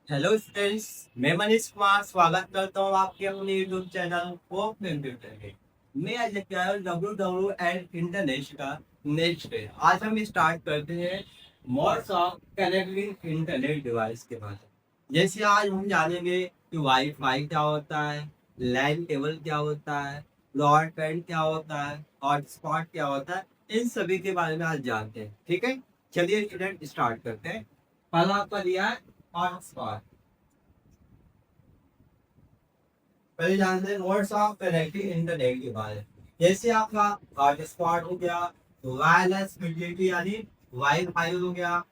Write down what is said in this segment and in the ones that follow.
Hello friends. मैं मनीष कुमार स्वागत करता हूँ आपके अपने यूट्यूब चैनल को कंप्यूटर के। मैं आज लेके आया हूँ डब्ल्यू एंड इंटरनेट का नेक्स्ट डे। आज हम स्टार्ट करते हैं modes of connecting internet device के बारे में। जैसे आज हम जानेंगे कि वाईफाई क्या होता है, लैन केबल क्या होता है, ब्रॉडबैंड क्या होता है, हॉटस्पॉट क्या होता है, इन सभी के बारे में आज जानते हैं। ठीक है, चलिए स्टूडेंट स्टार्ट करते हैं। पहला आपका दिया है हॉटस्पॉट। पहले जानते हैं मोड्स ऑफ कनेक्टिंग इंटरनेट के बारे में। जैसे आपका हॉटस्पॉट हो गया, वायरलेस कनेक्टिविटी यानी वाईफाई हो गया,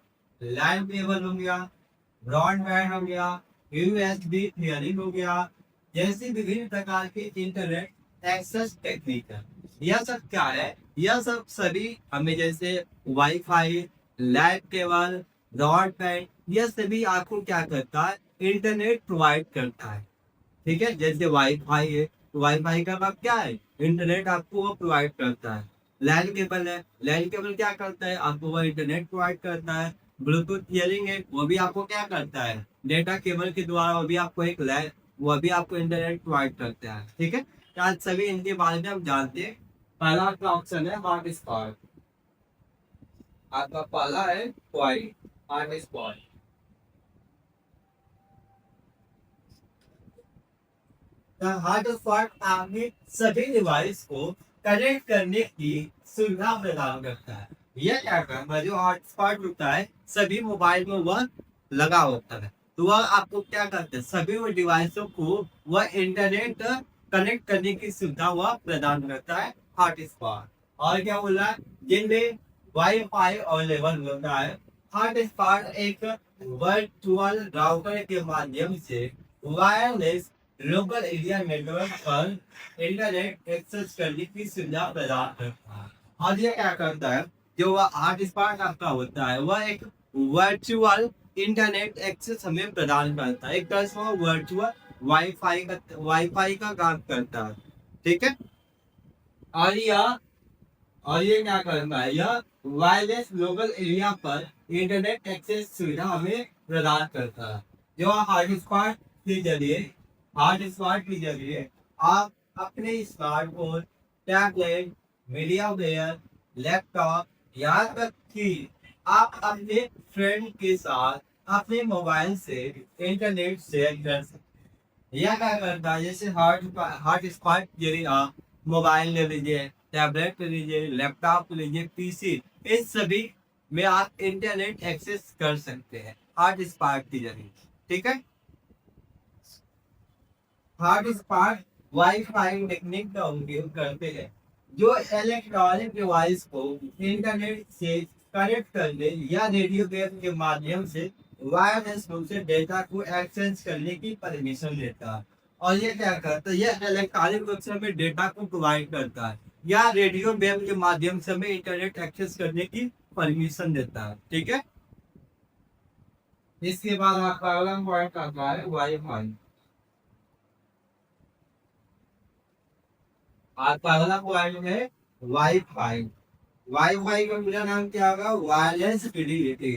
लैंड केबल हो गया, ब्रॉडबैंड हो गया, यूएसबी पेयरिंग हो गया, जैसी विभिन्न प्रकार के इंटरनेट एक्सेस टेक्निक है। यह सब क्या है? यह सब सभी हमें जैसे वाईफाई, लैंड केबल, ब्रॉडबैंड, यह सभी आपको क्या करता है? इंटरनेट प्रोवाइड करता है। ठीक है, जैसे वाईफाई है तो वाईफाई का मतलब क्या है? इंटरनेट आपको वो प्रोवाइड करता है। लैन केबल है, लैन केबल क्या करता है? आपको वो इंटरनेट प्रोवाइड करता है। ब्लूटूथ हियरिंग है, वो भी आपको क्या करता है? डेटा केबल के द्वारा वो भी आपको एक लैन, वो भी आपको इंटरनेट प्रोवाइड करता है। ठीक है, तो आज सभी इनके बारे में हम जानते हैं। पहला आपका ऑप्शन है हॉटस्पॉट। आपका पहला है पॉइंट हॉटस्पॉट। हॉटस्पॉट आपके सभी डिवाइस को कनेक्ट करने की सुविधा प्रदान करता है। यह क्या करता है? जो हॉटस्पॉट होता है सभी मोबाइल में वह लगा होता है, तो वह आपको क्या करता है? सभी वो डिवाइसों को वह इंटरनेट कनेक्ट करने की सुविधा वह प्रदान करता है, हॉटस्पॉट। और क्या बोल रहा है? जिनमें वाईफाई अवेलेबल होता है। हॉटस्पॉट एक वर्चुअल राउटर के माध्यम से वायरलेस लोकल एरिया नेटवर्क पर इंटरनेट एक्सेस करने की सुविधा प्रदान करता है। और ये क्या करता है? जो वह हॉटस्पॉट आपका होता है वह एक वर्चुअल इंटरनेट एक्सेस हमें प्रदान करता है। एक तरह से वह वर्चुअल वाईफाई का काम करता है। ठीक है, और यह और ये क्या करता है? यह वायरलेस ग्लोबल एरिया पर इंटरनेट एक्सेस सुविधा हमें प्रदान करता है। जो हॉटस्पॉट के जरिए हॉटस्पॉट के जरिए आप अपने smartphone, tablet, media player, laptop, यहाँ तक कि आप अपने फ्रेंड के साथ अपने मोबाइल से इंटरनेट शेयर कर सकते हैं। यह क्या करता है? जैसे हॉटस्पॉट जरिए आप मोबाइल ले लीजिए, टैबलेट ले लीजिए, लैपटॉप ले लीजिए, पीसी, इन सभी में आप इंटरनेट एक्सेस कर सकते हैं हॉटस्पॉट के जरिए। ठीक है, हॉटस्पॉट वाईफाई टेक्निक का उपयोग करते हैं जो इलेक्ट्रॉनिक डिवाइस को इंटरनेट से कनेक्ट करने या रेडियो वेव के माध्यम से वायरलेस रूप से डेटा को एक्सचेंज करने की परमिशन देता है। और ये क्या करता है? यह इलेक्ट्रॉनिक रूप से हमें डेटा को प्रोवाइड करता है या रेडियो वेव के माध्यम से हमें इंटरनेट एक्सेस करने की परमिशन देता है। ठीक है, इसके बाद आपका अगला पॉइंट आता है वाईफाई। आपका अगला पॉइंट है वाईफाई। वाईफाई का पूरा नाम क्या होगा? Wireless fidelity.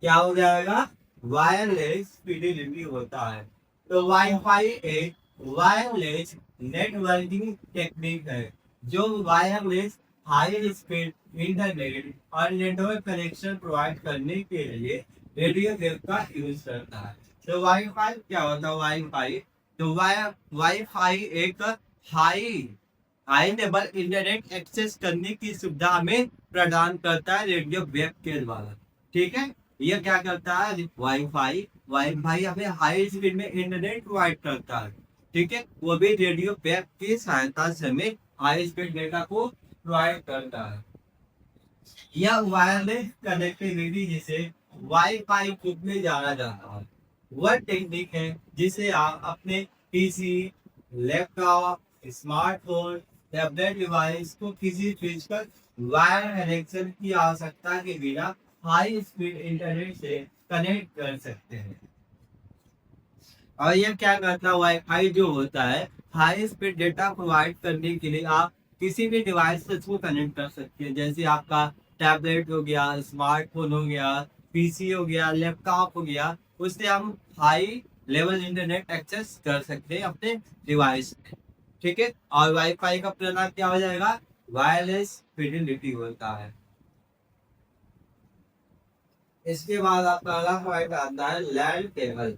क्या हो जाएगा? वायरलेस फिडिलिटी होता है। तो वाईफाई एक वायरलेस नेटवर्किंग टेक्निक है जो वायरलेस हाई स्पीड इंटरनेट और नेटवर्क कनेक्शन प्रोवाइड करने के लिए रेडियो वेव का यूज करता है। तो वाईफाई क्या होता है? वाईफाई तो वाईफाई एक high high level internet access करने की सुविधा हमें प्रदान करता है रेडियो वेव के द्वारा। ठीक है, यह क्या करता है? वाईफाई वाईफाई हमें हाई स्पीड में इंटरनेट प्रोवाइड करता है। ठीक है, वो भी रेडियो वेव की सहायता से हमें हाई स्पीड डेटा को प्रोवाइड करता है। यह वायरलेस कनेक्टिविटी जिसे वाईफाई ग्रुप में जाना जाता है, वह टेक्निक है जिसे आप अपने PC, laptop, smartphone, tablet device को किसी फिजिकल वायर कनेक्शन की आवश्यकता के बिना हाई स्पीड इंटरनेट से कनेक्ट कर सकते हैं। और ये क्या करता है? वाईफाई जो होता है हाई स्पीड डेटा प्रोवाइड करने के लिए आप किसी भी डिवाइस से इसको कनेक्ट कर सकते हैं। जैसे आपका टैबलेट हो गया, स्मार्टफोन हो गया, पीसी हो गया, लैपटॉप हो गया, उससे हम हाई लेवल इंटरनेट एक्सेस कर सकते हैं अपने डिवाइस में। ठीक है, और वाईफाई का परिणाम क्या हो जाएगा? वायरलेस फिडिलिटी होता है। इसके बाद आपका अगला पॉइंट आता है लैंड केबल।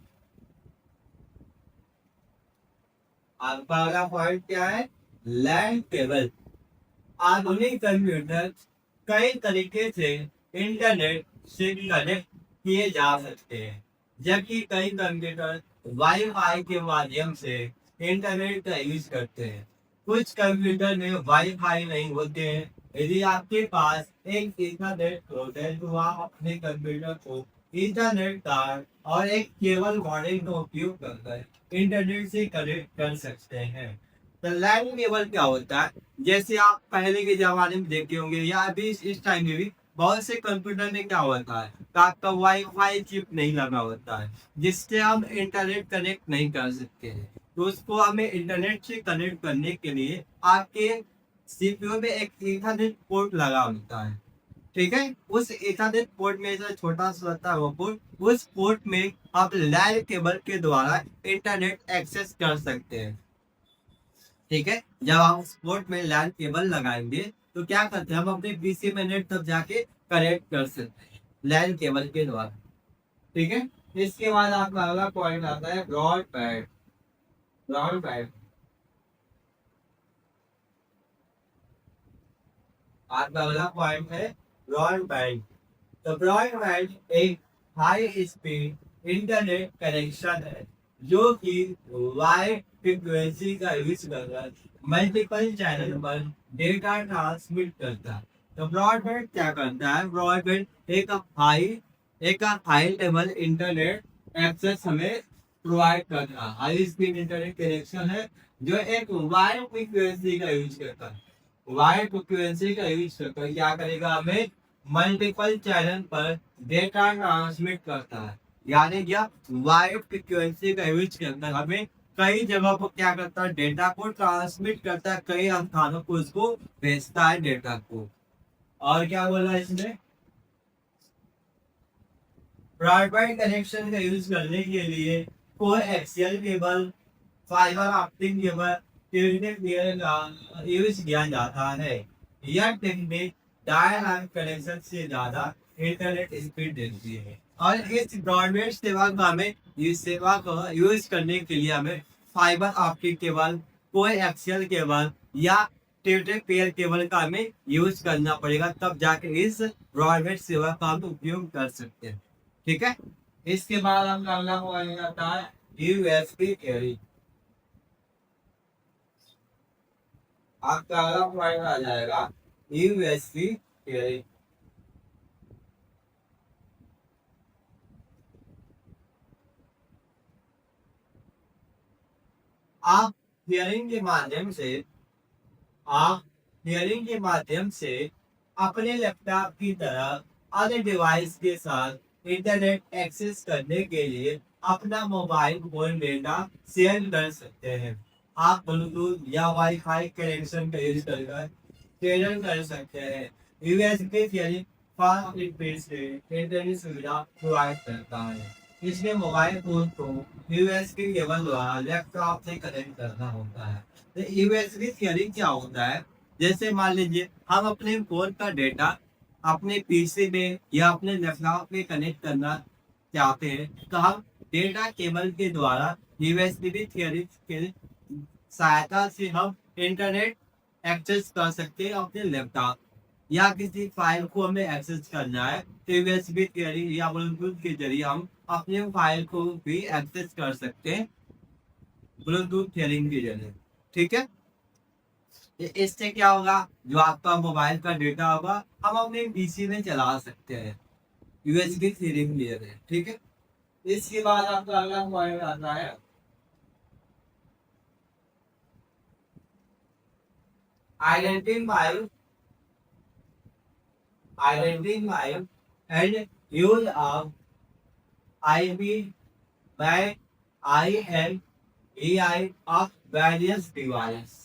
आपका अगला पॉइंट क्या है? Land cable. आधुनिक कंप्यूटर कई तरीके से इंटरनेट से कनेक्ट किए जा सकते हैं, जबकि कई कंप्यूटर वाईफाई के माध्यम से इंटरनेट का यूज करते हैं। कुछ कंप्यूटर में वाईफाई नहीं होते हैं। यदि आपके पास एक इंटरनेट होता है तो आप अपने कंप्यूटर को इंटरनेट कार्ड और एक केबल मॉडेम का उपयोग कर इंटरनेट से कनेक्ट कर सकते हैं। तो लैंड केबल क्या होता है? जैसे आप पहले के जमाने में देखे होंगे या अभी इस टाइम में भी बहुत से कंप्यूटर में क्या होता है कि आपका वाईफाई चिप नहीं लगा होता है, जिससे हम इंटरनेट कनेक्ट नहीं कर सकते हैं। तो उसको हमें इंटरनेट से कनेक्ट करने के लिए आपके सीपीयू में एक ईथरनेट पोर्ट लगा होता है। ठीक है, उस ईथरनेट पोर्ट में जो छोटा सा होता है वो पोर्ट, उस पोर्ट में आप लैंड केबल के द्वारा इंटरनेट एक्सेस कर सकते हैं। ठीक है, जब हम स्पोर्ट में लैंड केबल लगाएंगे तो क्या करते हैं, हम अपने पीसी में नेट तक जाके कनेक्ट कर सकते हैं लैंड केबल के द्वारा। ठीक है, इसके बाद आपका अगला पॉइंट आता है ब्रॉडबैंड। ब्रॉडबैंड आपका अगला पॉइंट है ब्रॉडबैंड। तो ब्रॉडबैंड एक हाई स्पीड इंटरनेट कनेक्शन है जो कि वाइड फ्रीक्वेंसी का यूज कर मल्टीपल चैनल पर डेटा ट्रांसमिट करता है। तो ब्रॉडबैंड क्या करता है? ब्रॉडबैंड एक हाई लेवल इंटरनेट एक्सेस हमें प्रोवाइड करता है। हाई स्पीड इंटरनेट कनेक्शन है जो एक वाइड फ्रीक्वेंसी का यूज करता है। वाइड फ्रीक्वेंसी का यूज करके क्या करेगा, हमें मल्टीपल चैनल पर डेटा ट्रांसमिट करता है। यानी क्या, वाइड फ्रीक्वेंसी का यूज करता है, हमें कई जगह पर क्या करता है, डेटा को ट्रांसमिट करता है, कई स्थानों को उसको भेजता है डेटा को। और क्या बोला इसमें? ब्रॉडबैंड कनेक्शन का यूज करने के लिए coaxial cable, fibre optic cable, tuning cable का यूज किया जाता है। यह टेक्निक डायनामिक कनेक्शन से ज्यादा इंटरनेट स्पीड देती है। और इस ब्रॉडबैंड सेवा को यूज करने के लिए हमें fibre optic cable, coaxial cable या ट्यूनिंग पेयर केबल का हमें यूज करना पड़ेगा, तब जाके इस ब्रॉडबैंड सेवा का हम उपयोग कर सकते हैं। ठीक है, इसके बाद हम अगला पॉइंट आता है यूएसबी केबल। आपका अगला पॉइंट आ जाएगा यूएसबी केबल। आप हियरिंग के माध्यम से आप हियरिंग के माध्यम से अपने लैपटॉप की तरह अन्य डिवाइस के साथ इंटरनेट एक्सेस करने के लिए अपना मोबाइल फोन डेटा शेयर कर सकते हैं। आप ब्लूटूथ या वाईफाई कनेक्शन का यूज कर शेयर कर सकते हैं। यूएसबी हियरिंग फास्ट स्पीड से इंटरनेट सुविधा प्रोवाइड करता है। इसमें मोबाइल फोन को यूएसबी केबल द्वारा लैपटॉप से कनेक्ट करना होता है। तो यूएसबी थियरी क्या होता है? जैसे मान लीजिए हम अपने फोन का डेटा अपने पीसी में या अपने लैपटॉप में कनेक्ट करना चाहते हैं, तो हम डेटा केबल के द्वारा यूएसबी थियरी के सहायता से हम इंटरनेट एक्सेस कर सकते हैं अपने लैपटॉप, या किसी फाइल को हमें एक्सेस करना है तो यूएसबी थियरी या ब्लूटूथ के जरिए हम अपने फाइल को भी एक्सेस कर सकते हैं ब्लूटूथ थियरिंग के जरिए। ठीक है, इससे क्या होगा, जो आपका मोबाइल का डेटा होगा हम अपने पीसी में चला सकते हैं यूएसबी थियरिंग के जरिए। ठीक है, इसके बाद आपका अगला पॉइंट आता है identify identify and use of IP by IMEI of various device।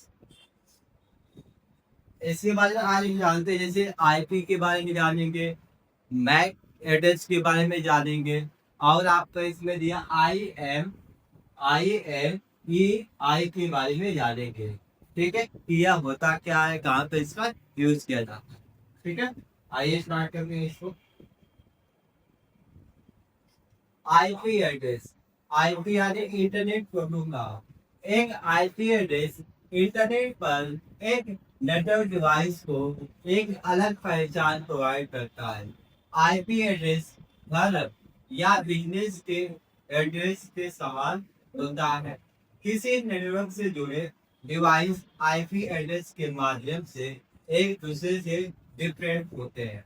इसके बारे में आज हम जानते हैं, जैसे आईपी के बारे में जानेंगे, मैक एड्रेस के बारे में जानेंगे। और आपका इसमें दिया IMEI के बारे में जानेंगे। ठीक है, कि यह होता क्या है, कहाँ पे इसका यूज किया जाता है। ठीक है, आइए स्टार्ट करते हैं इसको। आईपी एड्रेस, आईपी यानी इंटरनेट प्रोटोकॉल। एक आईपी एड्रेस इंटरनेट पर एक नेटवर्क डिवाइस को एक अलग पहचान प्रोवाइड करता है। आईपी एड्रेस घर या बिजनेस के एड्रेस के समान होता है। किसी नेटवर्क से जुड़े डिवाइस आईपी एड्रेस के माध्यम से एक दूसरे से डिफरेंट होते हैं।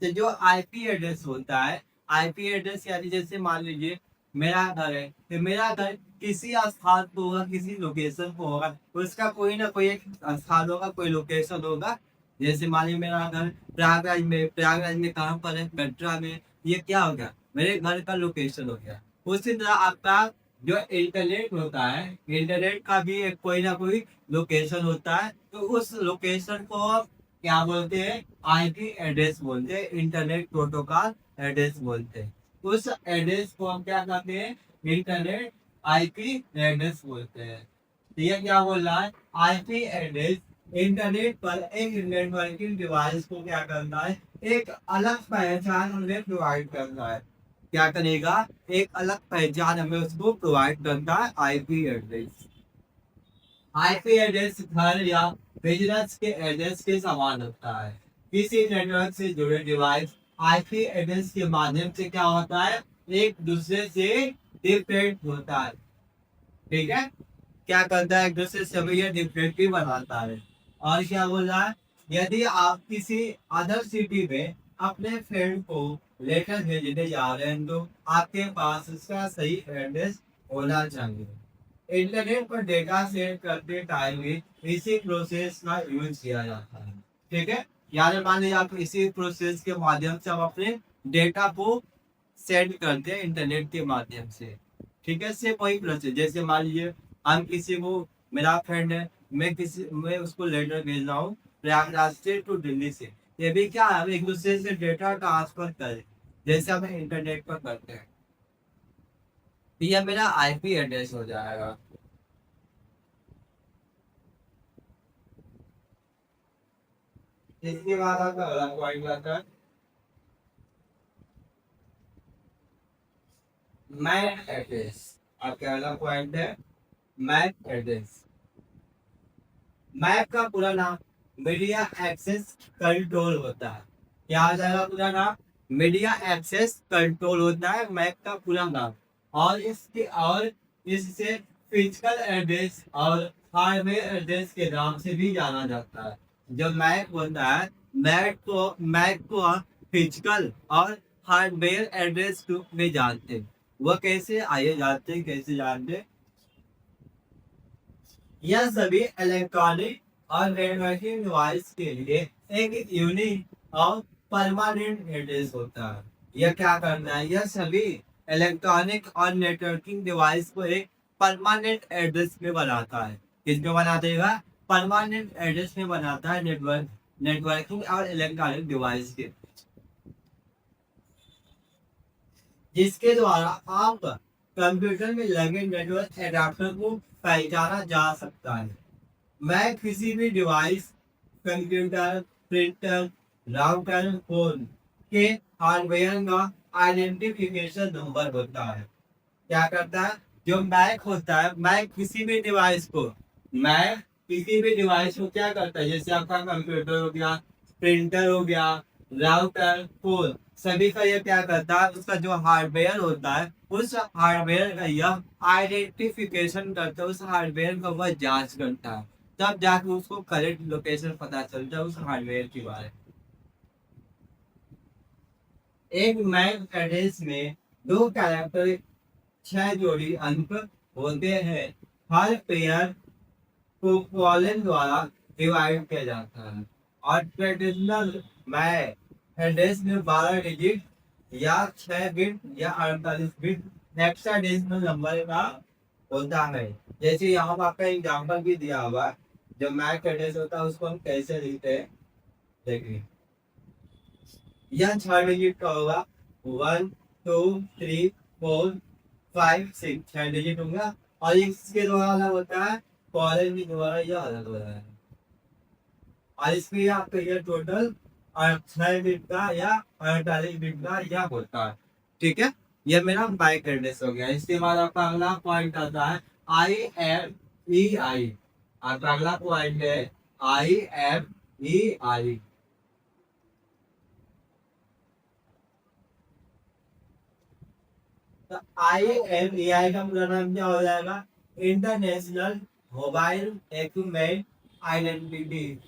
तो जो आईपी एड्रेस होता है, आईपी एड्रेस यानी जैसे मान लीजिए मेरा घर है, तो मेरा घर किसी स्थान को होगा, किसी लोकेशन को होगा, उसका कोई ना कोई एक स्थान होगा, कोई लोकेशन होगा। जैसे मान लीजिए मेरा घर प्रयागराज में कहाँ पर है, कटरा में। ये क्या हो गया, मेरे घर का लोकेशन हो गया। उसी तरह आपका जो इंटरनेट होता है, इंटरनेट का भी एक कोई ना कोई लोकेशन होता है। तो उस लोकेशन को क्या बोलते हैं, आईपी एड्रेस बोलते हैं, इंटरनेट प्रोटोकॉल एड्रेस बोलते हैं। उस एड्रेस को हम क्या कहते हैं, इंटरनेट आईपी एड्रेस बोलते हैं। तो ये क्या बोल रहा है, आईपी एड्रेस इंटरनेट पर एक नेटवर्किंग डिवाइस को क्या करता है, एक अलग पहचान हमें प्रोवाइड करता है। क्या करेगा, एक अलग पहचान हमें उसको प्रोवाइड करता है, आईपी एड्रेस। आईपी एड्रेस घर या बिजनेस के एड्रेस के समान होता है। किसी नेटवर्क से जुड़े डिवाइस आईपी एड्रेस के माध्यम से क्या होता है, एक दूसरे से डिफरेंट होता है। ठीक है, क्या करता है, एक दूसरे से हमें यह डिफरेंट भी बनाता है। और क्या बोल रहा है, यदि आप किसी अदर सिटी में अपने फ्रेंड को लेटर भेजने जा रहे हैं, तो आपके पास उसका सही एड्रेस होना चाहिए। इंटरनेट पर डेटा शेयर करते टाइम भी इसी प्रोसेस का यूज किया जाता है। ठीक है, यानी मान लीजिए आप इसी प्रोसेस के माध्यम से हम अपने डेटा को सेंड करते हैं इंटरनेट के माध्यम से। ठीक है, सिर्फ वही प्रोसेस। जैसे मान लीजिए हम किसी को, मेरा फ्रेंड है, मैं उसको लेटर भेज रहा हूँ प्रयागराज से टू दिल्ली से। ये भी क्या है, हम एक दूसरे से डेटा ट्रांसफर करें, जैसे हम इंटरनेट पर करते हैं। यह मेरा आईपी एड्रेस हो जाएगा। इसके बाद आपका अगला पॉइंट आता है मैक एड्रेस। आपका अगला पॉइंट है मैक एड्रेस। मैक का पूरा नाम मीडिया एक्सेस कंट्रोल होता है। क्या आ जाएगा पूरा नाम, मीडिया एक्सेस कंट्रोल होता है मैक का पूरा नाम। और इससे फिजिकल एड्रेस और हार्डवेयर एड्रेस के नाम से भी जाना जाता है। जो मैक होता है, मैक को फिजिकल और हार्डवेयर एड्रेस रूप में जानते हैं। वह कैसे, आइए जानते हैं कैसे जानते हैं। यह सभी इलेक्ट्रॉनिक और नेटवर्किंग डिवाइस के लिए एक यूनिक और परमानेंट एड्रेस होता है। यह क्या करता है, यह सभी इलेक्ट्रॉनिक और नेटवर्किंग डिवाइस को एक परमानेंट एड्रेस में बनाता है। किसमें बना देगा, परमानेंट एड्रेस में बनाता है, नेटवर्किंग और इलेक्ट्रॉनिक डिवाइस के, जिसके द्वारा आप कंप्यूटर में लगे नेटवर्क एडाप्टर को पहचाना जा सकता है। मैं किसी भी device, computer, printer, router, phone के हार्डवेयर का आइडेंटिफिकेशन नंबर होता है। क्या करता है, जो मैक होता है, मैक किसी भी डिवाइस को क्या करता है, जैसे आपका कंप्यूटर हो गया, प्रिंटर हो गया, राउटर, फोन, सभी का ये क्या करता है, उसका जो हार्डवेयर होता है, उस हार्डवेयर का यह आइडेंटिफिकेशन करता है, उस हार्डवेयर का वह जांच करता है, तब जाके उसको करेक्ट लोकेशन पता चलता है उस हार्डवेयर के बारे में। एक मैक एड्रेस में 2 कैरेक्टर 6 जोड़ी अंक होते हैं। हर पेयर को कॉलन द्वारा डिवाइड किया जाता है। और ट्रेडिशनल मैक एड्रेस में 12 डिजिट या 6 बिट या 48 बिट हेक्साडेसिमल नंबर का होता है। जैसे यहाँ पर आपका एग्जाम्पल भी दिया हुआ है, जो मैक एड्रेस होता है उसको हम कैसे लिखते हैं, देखिए यह 6 डिजिट का होगा। 1 2 3 4 5 6 6 डिजिट होगा। और इसके द्वारा अलग होता है, कॉलेज के द्वारा यह अलग होता है। और इसमें आपका यह टोटल 6 बिट का या 48 बिट का यह होता है। ठीक है, यह मेरा बाइक एड्रेस हो गया। इसके बाद आपका अगला पॉइंट आता है IMEI। आपका अगला पॉइंट है IMEI। तो IMEI का पूरा नाम क्या हो जाएगा? International mobile equipment identity.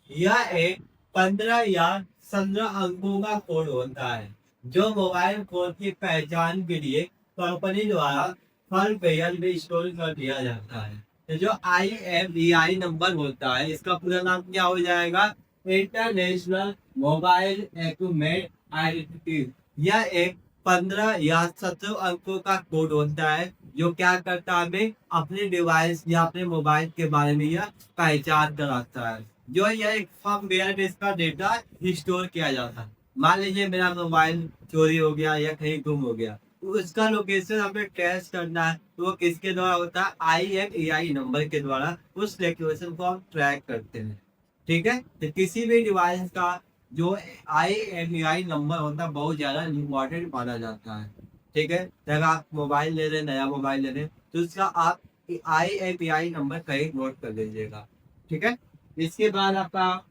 यह एक 15 या 17 अंकों का कोड होता है जो मोबाइल फोन की पहचान के लिए कंपनी द्वारा फर्मवेयर में स्टोर कर दिया जाता है। तो जो IMEI नंबर होता है, इसका पूरा नाम क्या हो जाएगा? International mobile equipment identity. यह एक 15 या 17 अंकों का कोड होता है जो क्या करता है, हमें अपने डिवाइस या अपने मोबाइल के बारे में यह पहचान कराता है। जो यह एक फर्मवेयर में इसका डेटा स्टोर किया जाता है। मान लीजिए मेरा मोबाइल चोरी हो गया या कहीं गुम हो गया, तो उसका लोकेशन हमें ट्रेस करना है, तो वो किसके द्वारा होता है? IMEI नंबर के द्वारा उस लोकेशन को हम ट्रैक करते हैं। ठीक है, तो किसी भी डिवाइस का जो IMEI नंबर होता है बहुत ज्यादा इम्पोर्टेंट माना जाता है। ठीक है, तो अगर आप मोबाइल ले रहे हैं, नया मोबाइल ले रहे हैं, तो उसका आप IMEI नंबर कहीं नोट कर लीजिएगा। ठीक है, इसके बाद आपका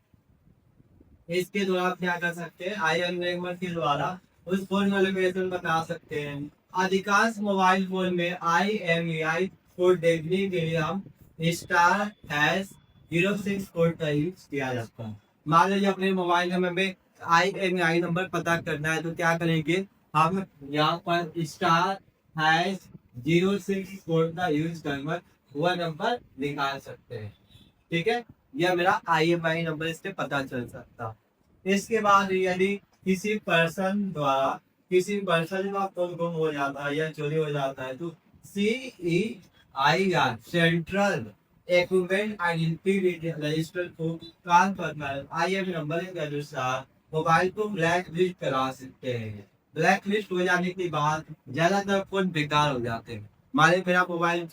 इसके द्वारा आप क्या कर सकते हैं? IMEI नंबर के द्वारा उस फोन का लोकेशन बता सकते हैं। अधिकांश मोबाइल फोन में IMEI कोड देखने के लिए हम *#06 कोड का यूज किया जाता है। मान लीजिए अपने मोबाइल में हमें IMEI नंबर पता करना है, तो क्या करेंगे? हम यहाँ पर *#06 कोड का यूज कर वह नंबर निकाल सकते हैं। ठीक है, यह मेरा IMEI नंबर इससे पता चल सकता। इसके बाद यदि किसी पर्सन का फोन गुम हो जाता है या चोरी हो जाता है, तो CEIR central equipment identity register को काम करना है। IMEI नंबर के अनुसार मोबाइल को ब्लैक लिस्ट करा सकते हैं। ब्लैक लिस्ट हो जाने के बाद ज्यादातर फोन बेकार हो जाते हैं। मान लीजिए मेरा मोबाइल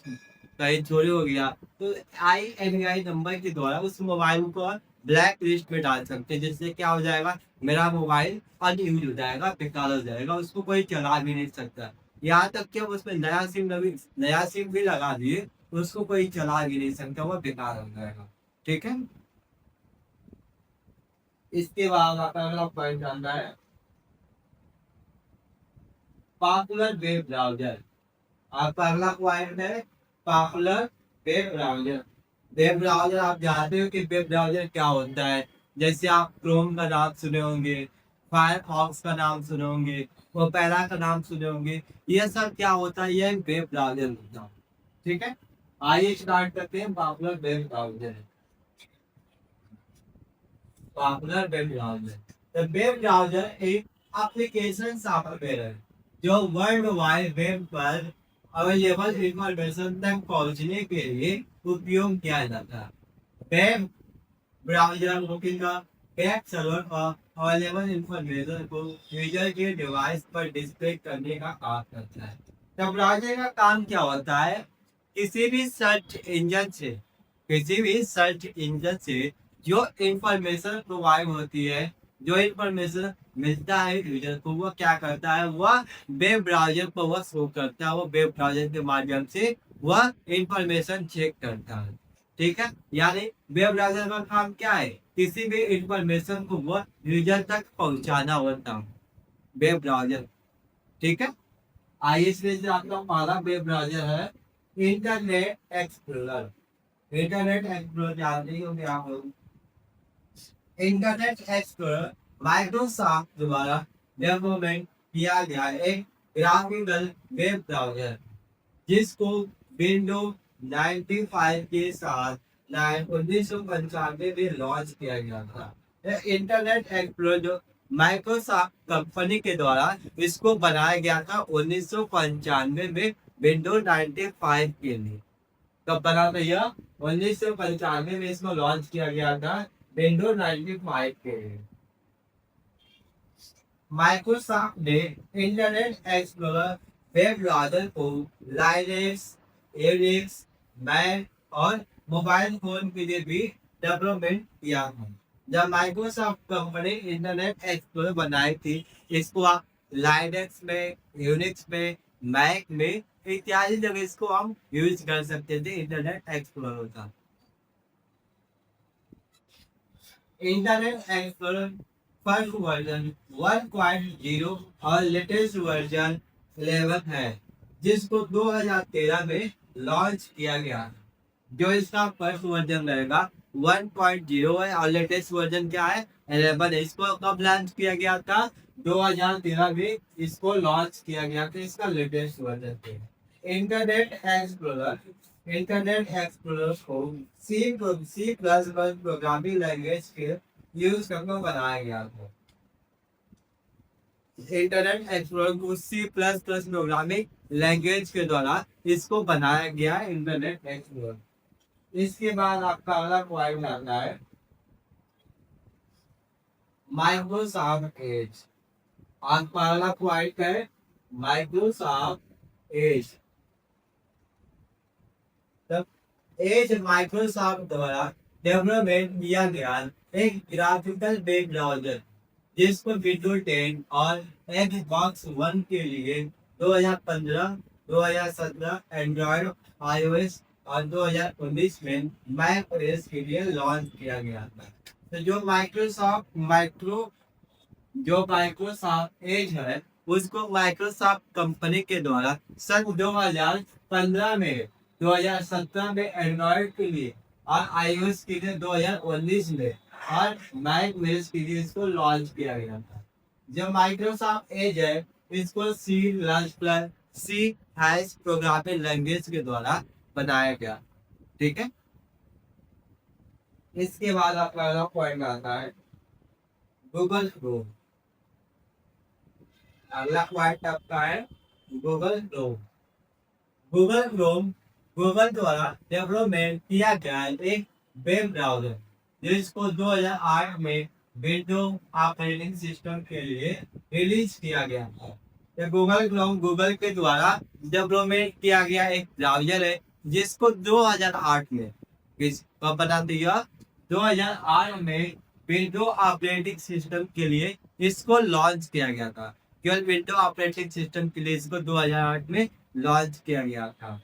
कहीं चोरी हो गया, तो IMEI नंबर के द्वारा उस मोबाइल को ब्लैक लिस्ट में डाल सकते हैं, जिससे क्या हो जाएगा? मेरा मोबाइल अनयूज हो जाएगा, बेकार हो जाएगा, उसको कोई चला भी नहीं सकता। यहाँ तक कि हम उसमें नया सिम भी लगा दिए, तो उसको कोई चला भी नहीं सकता, वो बेकार हो जाएगा। ठीक है, इसके बाद आपका अगला पॉइंट आता है पॉपुलर वेब ब्राउजर। आपका अगला पॉइंट है popular web browser. Web browser आप जानते हो कि वेब ब्राउजर क्या होता है? जैसे आप क्रोम का नाम सुने होंगे, फायरफॉक्स का नाम सुने होंगे, ओपेरा का नाम सुने होंगे। ये सब क्या होता है? ये वेब ब्राउजर होता है। ठीक है, आइए स्टार्ट करते हैं popular web browser. Popular web browser, the web browser एक एप्लीकेशन सॉफ्टवेयर है जो वर्ल्ड वाइड वेब पर अवेलेबल इंफॉर्मेशन तक पहुंचने के लिए उपयोग किया जाता है। वेब ब्राउजर बुकिंग का वेब सर्वर पर अवेलेबल इंफॉर्मेशन को यूजर के डिवाइस पर डिस्प्ले करने का काम करता है। तो ब्राउजर का काम क्या होता है? किसी भी सर्च इंजन से किसी भी सर्च इंजन से जो इंफॉर्मेशन प्रोवाइड होती है, जो इंफॉर्मेशन मिलता है यूजर को, वो क्या करता है? वह वेब ब्राउजर पर वह शो करता है। वो वेब ब्राउजर के माध्यम से वह इंफॉर्मेशन चेक करता है। ठीक है, यानी वेब ब्राउजर का काम क्या है? किसी भी इंफॉर्मेशन को वह यूजर तक पहुंचाना होता है, वेब ब्राउजर। ठीक है, ISP से आपका पहला वेब ब्राउजर है इंटरनेट एक्सप्लोरर। इंटरनेट एक्सप्लोरर जानते हो क्या हो? इंटरनेट एक्सप्लोरर माइक्रोसॉफ्ट द्वारा डेवलपमेंट किया गया एक ग्राफिकल वेब ब्राउजर जिसको विंडो 95 के साथ 1995 में लॉन्च किया गया था। यह इंटरनेट एक्सप्लोरर जो माइक्रोसॉफ्ट कंपनी के द्वारा इसको बनाया गया था 1995 में विंडो 95 के लिए। कब बना था यह? 1995 में इसको लॉन्च किया गया था विंडो 95 के लिए। माइक्रोसॉफ्ट ने इंटरनेट एक्सप्लोरर वेब ब्राउज़र को लाइनक्स, यूनिक्स, मैक और मोबाइल फोन के लिए भी डेवलपमेंट किया है। जब माइक्रोसॉफ्ट कंपनी इंटरनेट एक्सप्लोरर बनाई थी, इसको आप लाइनक्स में, यूनिक्स में, मैक में इत्यादि जगह इसको हम यूज कर सकते थे इंटरनेट एक्सप्लोरर का। इंटरनेट एक्सप्लोरर फर्स्ट वर्जन 1.0 और लेटेस्ट वर्जन 11 है, जिसको 2013 में लॉन्च किया गया। जो इसका फर्स्ट वर्जन रहेगा 1.0 है और लेटेस्ट वर्जन क्या है 11 है। इसको कब लॉन्च किया गया था? 2013 में इसको लॉन्च किया गया था। इसका लेटेस्ट वर्जन है इंटरनेट एक्सप्लोरर को C plus plus programming language के यूज करके बनाया गया था। इंटरनेट एक्सप्लोरर को C plus plus programming language के द्वारा इसको बनाया गया है इंटरनेट एक्सप्लोरर। इसके बाद आपका अगला पॉइंट आता है माइक्रोसॉफ्ट एज। आपका अगला पॉइंट है माइक्रोसॉफ्ट एज। एज माइक्रोसॉफ्ट द्वारा डेवलपमेंट किया गया एक ग्राफिकल वेब ब्राउज़र, जिसको विंडोज 10 और एक्सबॉक्स वन के लिए 2015, 2017 एंड्रॉयड, iOS और 2019 में मैक ओएस के लिए लॉन्च किया गया था। तो जो माइक्रोसॉफ्ट एज है, उसको माइक्रोसॉफ्ट कंपनी के द्वारा सन 2015 में, 2017 में एंड्रॉयड के लिए और iOS के लिए 2019 में और मैक ओएस के लिए इसको लॉन्च किया गया था। जो माइक्रोसॉफ्ट एज है, इसको C plus plus C hash programming language के द्वारा बनाया गया। ठीक है। इसके बाद आपका अगला पॉइंट आता है गूगल क्रोम। अगला पॉइंट आपका है Google Chrome. Google Chrome Google द्वारा डेवलपमेंट किया गया एक वेब ब्राउज़र, जिसको 2008 में विंडोज ऑपरेटिंग सिस्टम के लिए रिलीज किया गया था। ये गूगल क्रोम गूगल के द्वारा डेवलपमेंट किया गया एक ब्राउज़र है, जिसको 2008 में कब बना दिया? 2008 में विंडोज ऑपरेटिंग सिस्टम के लिए इसको लॉन्च किया गया था। केवल विंडोज ऑपरेटिंग सिस्टम के लिए इसको 2008 में लॉन्च किया गया था।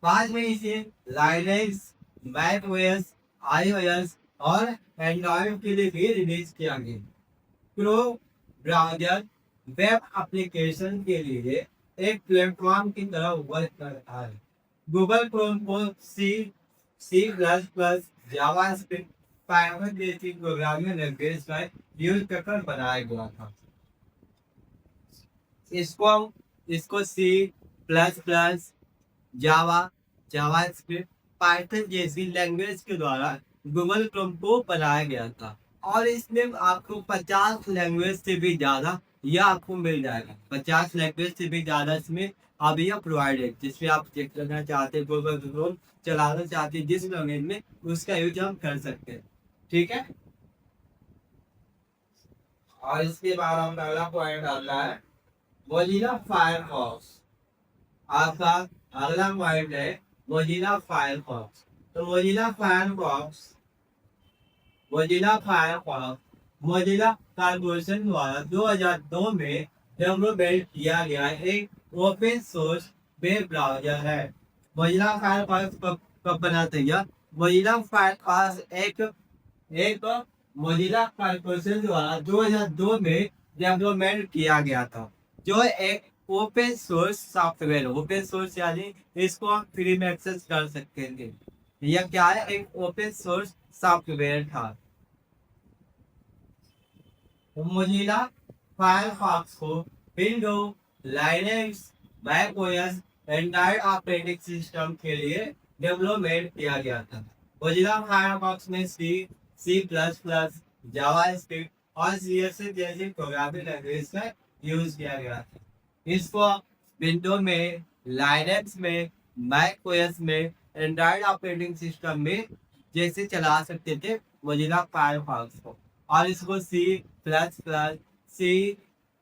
बाद में इसे लाइनक्स, मैक ओएस, आईओएस और एंड्रॉयड के लिए भी रिलीज किया गया। क्रोम ब्राउज़र वेब एप्लीकेशन के लिए एक प्लेटफॉर्म की तरह वर्क करता है। गूगल क्रोम को C plus plus, JavaScript, Python जैसी प्रोग्रामिंग लैंग्वेज का यूज कर बनाया गया था। इसको C plus plus, JavaScript, Python जैसी लैंग्वेज के द्वारा गूगल क्रोम को बनाया गया था। और इसमें आपको 50 लैंग्वेज से भी ज़्यादा यह आपको मिल जाएगा। 50 लैंग्वेज से भी ज़्यादा इसमें अभी यह प्रोवाइडेड, जिसमें आप चेक करना चाहते हैं, गूगल क्रोम चलाना चाहते हैं जिस लैंग्वेज में, उसका यूज हम कर सकते हैं। ठीक है। और इसके बाद हम अगला पॉइंट आता है मोजिला फायरफॉक्स। आपका अगला पॉइंट है मोजिला फायरफॉक्स। तो मोजिला कॉर्पोरेशन द्वारा 2002 में डेवलपमेंट किया गया एक ओपन सोर्स वेब ब्राउज़र है। मोजिला फायरफॉक्स कब बना था? मोजिला फायरफॉक्स एक मोजिला कॉर्पोरेशन द्वारा 2002 में डेवलपमेंट किया गया था, जो एक open source software. Open source यानी इसको हम फ्री में एक्सेस कर सकते हैं। यह क्या है? एक ओपन सोर्स सॉफ्टवेयर था। मोजिला फायरफॉक्स को Windows, Linux, Mac OS, Android operating system के लिए डेवलपमेंट किया गया था। मोजिला फायरफॉक्स में सी प्लस प्लस, जावास्क्रिप्ट और सीएसएस जैसी प्रोग्रामिंग लैंग्वेज का यूज किया गया था। इसको विंडोज में, लाइनक्स में, मैक ओएस में, एंड्रॉयड ऑपरेटिंग सिस्टम में जैसे चला सकते थे मोजिला फायरफॉक्स को। और इसको C plus plus, C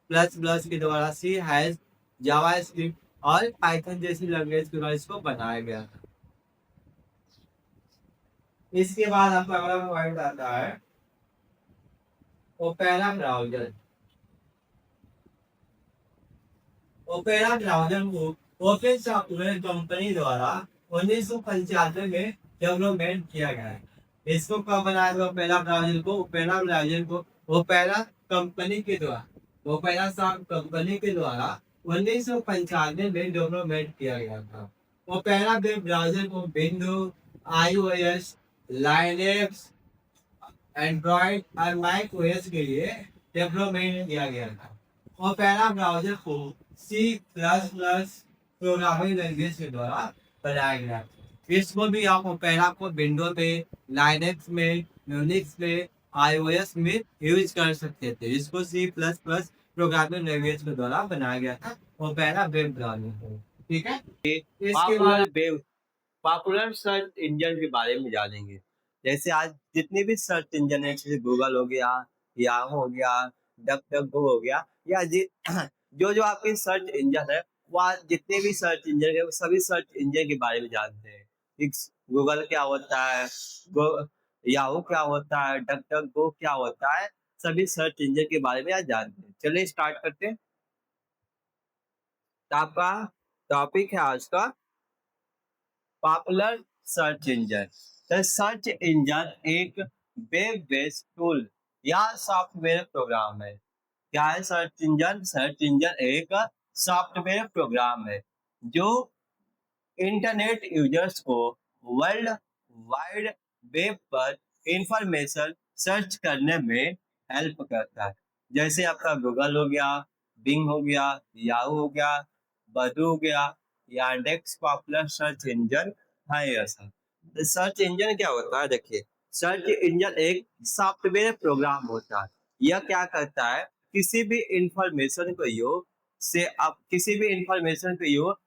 plus plus के द्वारा, सी हैश, जावा स्क्रिप्ट और पाइथन जैसी लैंग्वेज के द्वारा इसको बनाया गया था। इसके बाद आपका अगला पॉइंट आता है ओपेरा ब्राउजर। ओपेरा ब्राउजर को ओपन सॉफ्टवेयर कंपनी द्वारा 1995 में डेवलपमेंट किया गया है। इसको कब बनाया गया ओपेरा ब्राउजर को? ओपेरा ब्राउजर को ओपेरा कंपनी के द्वारा, ओपेरा सॉफ्ट कंपनी के द्वारा 1995 में डेवलपमेंट किया गया था। ओपेरा वेब ब्राउजर को विंडो, आईओएस, लाइनेक्स, एंड्रॉइड और मैक ओएस के लिए डेवलपमेंट किया गया था। ओपेरा ब्राउजर को C plus plus programming language के द्वारा बनाया गया। इसको भी आप ओपेरा को विंडो पे, लाइनेक्स में, यूनिक्स में, आईओएस में यूज कर सकते थे। इसको C plus plus programming language के द्वारा बनाया गया था ओपेरा वेब ब्राउजर को। ठीक है, इसके बाद वेब पॉपुलर सर्च इंजन के बारे में जानेंगे। जैसे आज जितने भी सर्च इंजन है, जैसे गूगल हो गया, याहू हो गया, डक डक गो हो गया, या जो जो आपके सर्च इंजन है, वो आज जितने भी सर्च इंजन है वो सभी सर्च इंजन के बारे में जानते हैं। गूगल क्या होता है, गो याहू क्या होता है, डक डक गो क्या होता है, सभी सर्च इंजन के बारे में आज जानते हैं। चलिए स्टार्ट करते हैं। तो आपका टॉपिक है आज का पॉपुलर सर्च इंजन। तो सर्च इंजन एक वेब बेस्ड टूल या सॉफ्टवेयर प्रोग्राम है। क्या है सर्च इंजन? सर्च इंजन एक सॉफ्टवेयर प्रोग्राम है जो इंटरनेट यूजर्स को वर्ल्ड वाइड वेब पर इंफॉर्मेशन सर्च करने में हेल्प करता है। जैसे आपका गूगल हो गया, बिंग हो गया, याहू हो गया, बदू हो गया, यांडेक्स पॉपुलर सर्च इंजन है। ऐसा सर्च इंजन क्या होता है? देखिए, सर्च इंजन एक सॉफ्टवेयर प्रोग्राम होता है। यह क्या करता है? किसी भी इंफॉर्मेशन को योग से आप किसी भी इंफॉर्मेशन को योग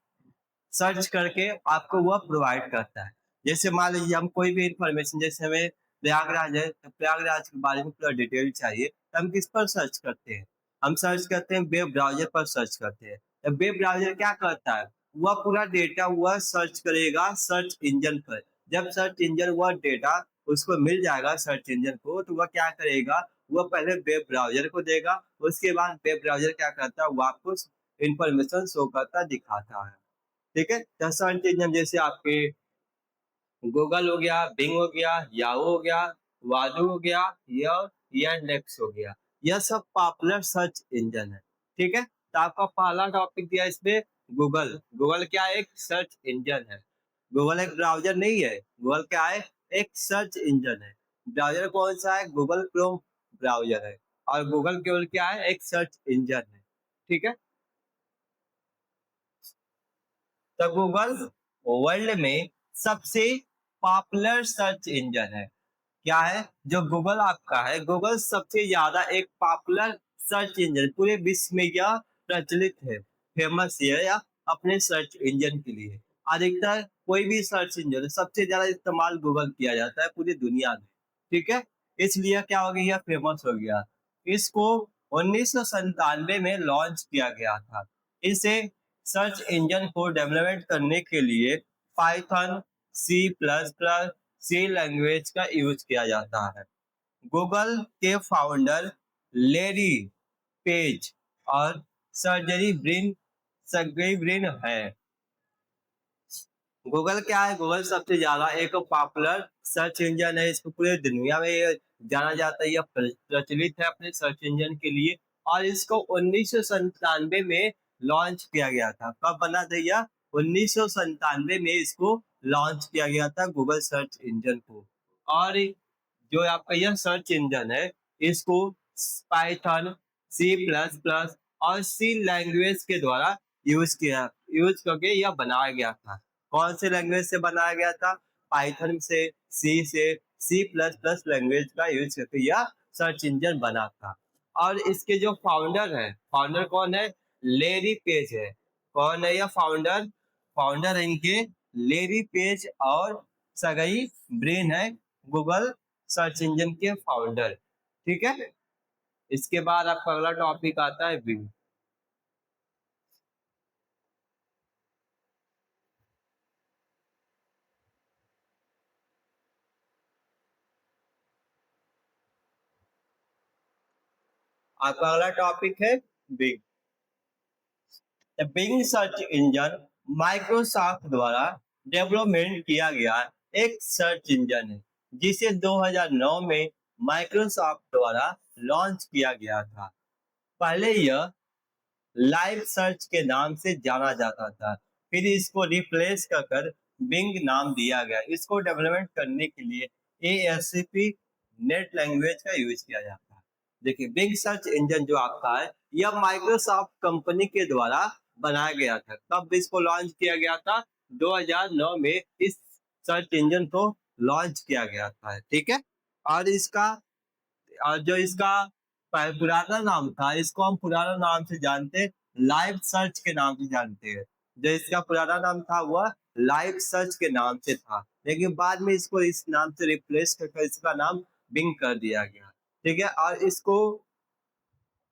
सर्च करके आपको वह प्रोवाइड करता है। जैसे मान लीजिए हम कोई भी इंफॉर्मेशन, जैसे हमें प्रयागराज है तो प्रयागराज के बारे में पूरा डिटेल चाहिए, तो हम किस पर सर्च करते हैं? हम सर्च करते हैं वेब ब्राउजर पर सर्च करते हैं। तो वेब ब्राउजर क्या करता है? वह पूरा डेटा वह सर्च करेगा सर्च इंजन पर। जब सर्च इंजन वह डेटा उसको मिल जाएगा सर्च इंजन को, तो वह क्या करेगा? वह पहले वेब ब्राउजर को देगा, उसके बाद वेब ब्राउजर क्या करता है? वो आपको इंफॉर्मेशन शो करता दिखाता है। ठीक है, तो सर्च इंजन जैसे आपके गूगल हो गया, बिंग हो गया, याहू हो गया, वादू हो गया, या yandex हो गया, यह सब पॉपुलर सर्च इंजन है। ठीक है, तो आपका पहला टॉपिक दिया इसमें गूगल। गूगल क्या है? एक सर्च इंजन है। गूगल एक ब्राउजर नहीं है, गूगल क्या है? एक सर्च इंजन है। ब्राउजर कौन सा है? गूगल क्रोम ब्राउजर है। और गूगल केवल क्या है? एक सर्च इंजन है। ठीक है, तो गूगल वर्ल्ड में सबसे पॉपुलर सर्च इंजन है। क्या है? जो गूगल आपका है, गूगल सबसे ज्यादा एक पॉपुलर सर्च इंजन पूरे विश्व में यह प्रचलित है, फेमस है या अपने सर्च इंजन के लिए। अधिकतर कोई भी सर्च इंजन सबसे ज्यादा इस्तेमाल गूगल किया जाता है पूरी दुनिया में। ठीक है, इसलिए क्या हो गया? फेमस हो गया। इसको 1997 में लॉन्च किया गया था। इसे सर्च इंजन को डेवलपमेंट करने के लिए पाइथन, सी प्लस प्लस, सी लैंग्वेज का यूज किया जाता है। गूगल के फाउंडर लेरी पेज और सर्गेई ब्रिन है। गूगल क्या है? गूगल सबसे ज्यादा एक पॉपुलर सर्च इंजन है। इसको पूरे दुनिया में ये जाना जाता है, यह प्रचलित है अपने सर्च इंजन के लिए। और इसको 1997 में लॉन्च किया गया था। कब बना था यह? 1997 में इसको लॉन्च किया गया था गूगल सर्च इंजन को। और जो आपका यह सर्च इंजन है, इसको पाइथन, सी प्लस प्लस और सी लैंग्वेज के द्वारा यूज करके यह बनाया गया था। कौन से लैंग्वेज से बनाया गया था? पाइथन से, सी प्लस प्लस लैंग्वेज का यूज करके यह सर्च इंजन बना था। और इसके जो फाउंडर है, फाउंडर कौन है? लेरी पेज है। कौन है यह फाउंडर? फाउंडर है इनके लेरी पेज और सर्गेई ब्रिन है, गूगल सर्च इंजन के फाउंडर। ठीक है, इसके बाद आपका अगला टॉपिक आता है बिंग। आपका अगला टॉपिक है Bing. Bing search engine Microsoft द्वारा डेवलपमेंट किया गया एक सर्च इंजन है, जिसे 2009 में माइक्रोसॉफ्ट द्वारा लॉन्च किया गया था। पहले यह लाइव सर्च के नाम से जाना जाता था, फिर इसको रिप्लेस कर बिंग नाम दिया गया। इसको डेवलपमेंट करने के लिए ASP नेट लैंग्वेज का यूज किया जाता है। देखिए, बिंग सर्च इंजन जो आपका है, यह माइक्रोसॉफ्ट कंपनी के द्वारा बनाया गया था। तब इसको लॉन्च किया गया था 2009 में, इस सर्च इंजन को लॉन्च किया गया था। ठीक है। और इसका और जो इसका पुराना नाम था, इसको हम पुराना नाम से जानते, लाइव सर्च के नाम से जानते हैं। जो इसका पुराना नाम था वह लाइव सर्च के नाम से था, लेकिन बाद में इसको इस नाम से रिप्लेस करके इसका नाम बिंग कर दिया गया। ठीक है।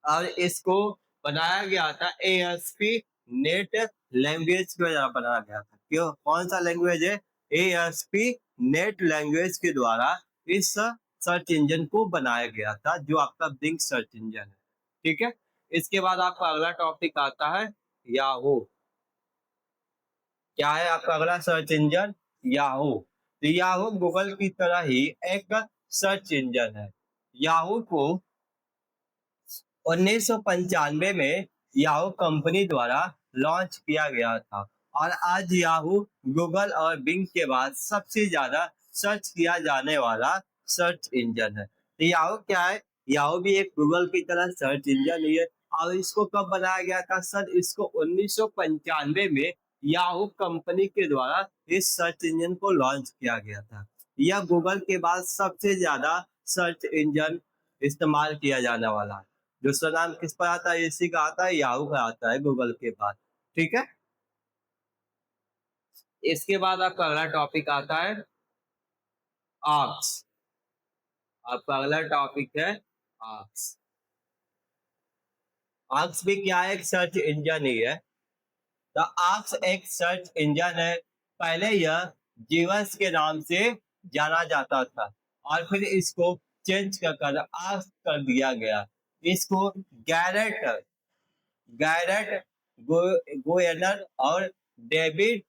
और इसको बनाया गया था ASP नेट लैंग्वेज के द्वारा बनाया गया था। क्यों, कौन सा लैंग्वेज है? ASP नेट लैंग्वेज के द्वारा इस सर्च इंजन को बनाया गया था, जो आपका बिंग सर्च इंजन है। ठीक है। इसके बाद आपका अगला टॉपिक आता है याहू। क्या है आपका अगला सर्च इंजन? याहू। तो याहू गूगल की तरह ही एक सर्च इंजन है। याहू को 1995 में याहू कंपनी द्वारा लॉन्च किया गया था, और आज याहू गूगल और बिंग के बाद सबसे ज्यादा सर्च किया जाने वाला सर्च इंजन है। तो याहू क्या है? याहू भी एक गूगल की तरह सर्च इंजन ही है। और इसको कब बनाया गया था सर? इसको 1995 में याहू कंपनी के द्वारा इस सर्च इंजन को लॉन्च किया गया था। यह गूगल के बाद सबसे ज्यादा सर्च इंजन इस्तेमाल किया जाने वाला है। दूसरा नाम किस पर आता है? इसी का आता है, याहू का आता है गूगल के बाद। ठीक है। इसके बाद आपका अगला टॉपिक आता है आर्क्स। आपका अगला टॉपिक है आर्क्स। आर्क्स भी क्या है? एक सर्च इंजन ही है। द आर्क्स एक सर्च इंजन है। पहले यह जीवस के नाम से जाना जाता था, और फिर इसको चेंज कर आर्क्स कर दिया गया। इसको गैरेट गैरेट गोयनर और डेविड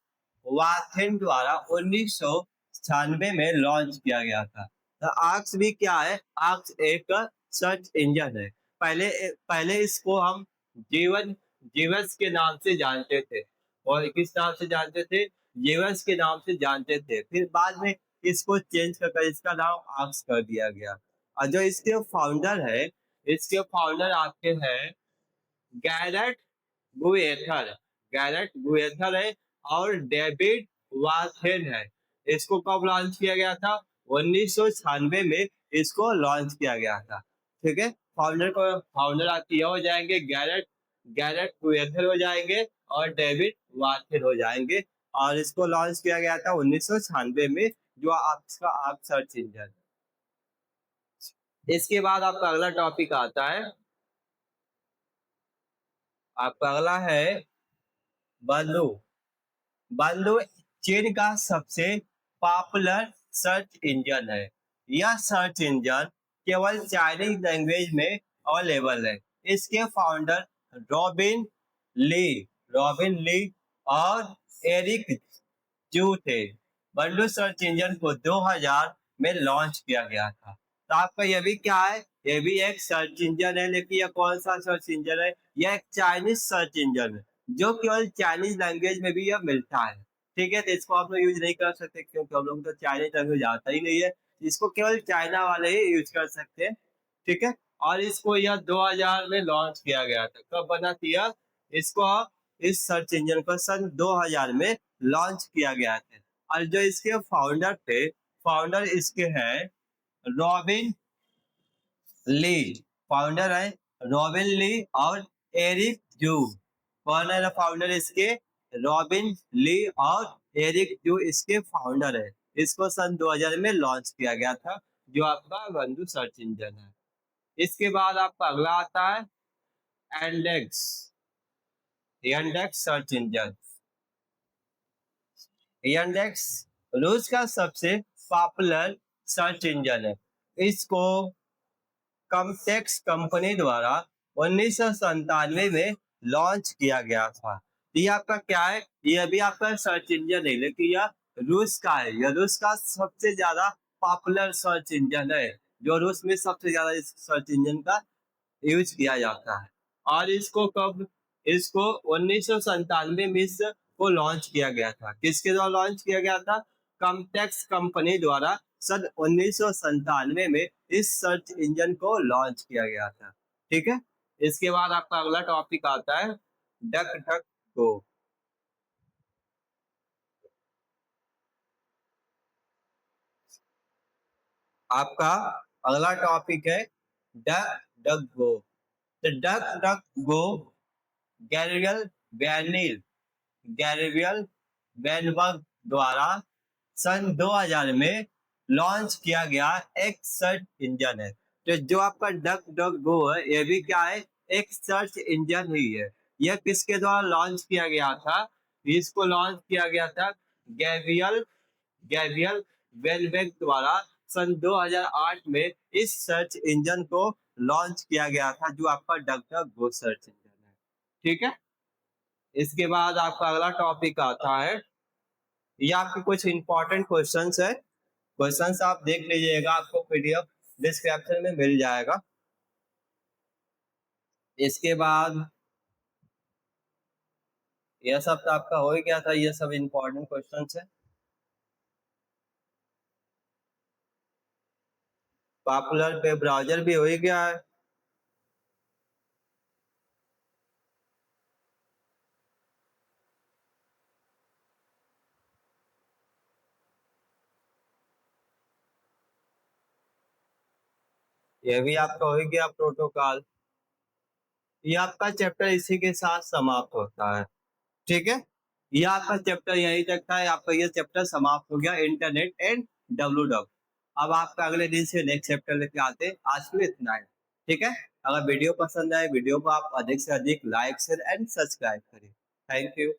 वाथेन द्वारा 1996 में लॉन्च किया गया था। तो आर्क्स भी क्या है? आर्क्स एक सर्च इंजन है। पहले पहले इसको हम जीवन जीवस के नाम से जानते थे। और किस नाम से जानते थे? जीवस के नाम से जानते थे। फिर बाद में इसको चेंज कर इसका नाम आर्क्स कर दिया गया। और जो इसके फाउंडर है, इसके फाउंडर आपके हैं गैरेट गुएथर। गैरेट गुएथर है और डेविड वाथेन है। इसको कब लॉन्च किया गया था? 1996 में इसको लॉन्च किया गया था। ठीक है। फाउंडर आपके यह हो जाएंगे गैरेट गैरेट गुएथर हो जाएंगे, और डेविड वाथेन हो जाएंगे। और इसको लॉन्च किया गया था 1996 में, जो आपका आप सर्च इंजन। इसके बाद आपका अगला टॉपिक आता है, आपका अगला है बंधु। बंधु चीन का सबसे पॉपुलर सर्च इंजन है। यह सर्च इंजन केवल चाइनीज लैंग्वेज में अवेलेबल है। इसके फाउंडर रॉबिन ली रॉबिन ली और एरिक जू थे। बंडू सर्च इंजन को 2000 में लॉन्च किया गया था। तो आपका यह भी क्या है? यह भी एक सर्च इंजन है, लेकिन यह कौन सा सर्च इंजन है? यह एक चाइनीज सर्च इंजन है, जो केवल चाइनीज लैंग्वेज में भी यह मिलता है। ठीक है। तो इसको आप लोग यूज नहीं कर सकते, क्योंकि हम लोग तो चाइनीज लैंग्वेज आता ही नहीं है। इसको केवल चाइना वाले ही यूज कर सकते हैं। ठीक है। और इसको यह 2000 में लॉन्च किया गया था। कब बना किया इसको? इस सर्च इंजन को सन 2000 में लॉन्च किया गया था। और जो इसके फाउंडर थे, फाउंडर इसके हैं रॉबिन ली। फाउंडर है रॉबिन ली और एरिक जू। कौन है फाउंडर इसके? रॉबिन ली और एरिक जू इसके फाउंडर है। इसको सन 2000 में लॉन्च किया गया था, जो आपका बंधु सर्च इंजन है। इसके बाद आपका अगला आता है एंडेक्स। एंडेक्स सर्च इंजन। एंडेक्स रूस का सबसे पॉपुलर सर्च इंजन है। इसको कमटेक्स कंपनी द्वारा 1997 में लॉन्च किया गया था। ये आपका क्या है, ये भी आपका सर्च इंजन है, लेकिन यह रूस का है। यह रूस का सबसे ज्यादा पॉपुलर सर्च इंजन है, जो रूस में सबसे ज्यादा इस सर्च इंजन का यूज किया जाता है। और इसको 1997 में इसको लॉन्च किया गया था। किसके द्वारा लॉन्च किया गया था? कॉम्टेक्स कंपनी द्वारा सन 1997 में इस सर्च इंजन को लॉन्च किया गया था। ठीक है। इसके बाद आपका अगला टॉपिक आता है डक डक गो। आपका अगला टॉपिक है डक डक गो। तो डक डक गो गैरियल बैनिल गैरियल बैनबर्ग द्वारा सन 2000 में लॉन्च किया गया एक सर्च इंजन है। तो जो आपका डक डक गो है, ये भी क्या है? एक सर्च इंजन ही है। यह किसके द्वारा लॉन्च किया गया था? इसको लॉन्च किया गया था गैब्रियल गैब्रियल बेलबेक द्वारा सन 2008 में। इस सर्च इंजन को लॉन्च किया गया था, जो आपका duck duck go search engine है। ठीक है। इसके बाद आपका अगला टॉपिक आता है, ये आपके कुछ इंपॉर्टेंट क्वेश्चंस है। क्वेश्चंस आप देख लीजिएगा, आपको पीडीएफ डिस्क्रिप्शन में मिल जाएगा। इसके बाद यह सब तो आपका हो ही गया था, ये सब इंपॉर्टेंट क्वेश्चंस है। पॉपुलर पे ब्राउजर भी हो ही गया है। ये भी आपका हो ही गया प्रोटोकॉल। ये आपका चैप्टर इसी के साथ समाप्त होता है। ठीक है। ये आपका चैप्टर यही तक था। आपका ये चैप्टर समाप्त हो गया, इंटरनेट एंड डब्ल्यू। अब आपका अगले दिन से नेक्स्ट चैप्टर लेके आते हैं। आज के लिए इतना है। ठीक है। अगर वीडियो पसंद आए, वीडियो को आप अधिक से अधिक लाइक शेयर एंड सब्सक्राइब करें। Thank you.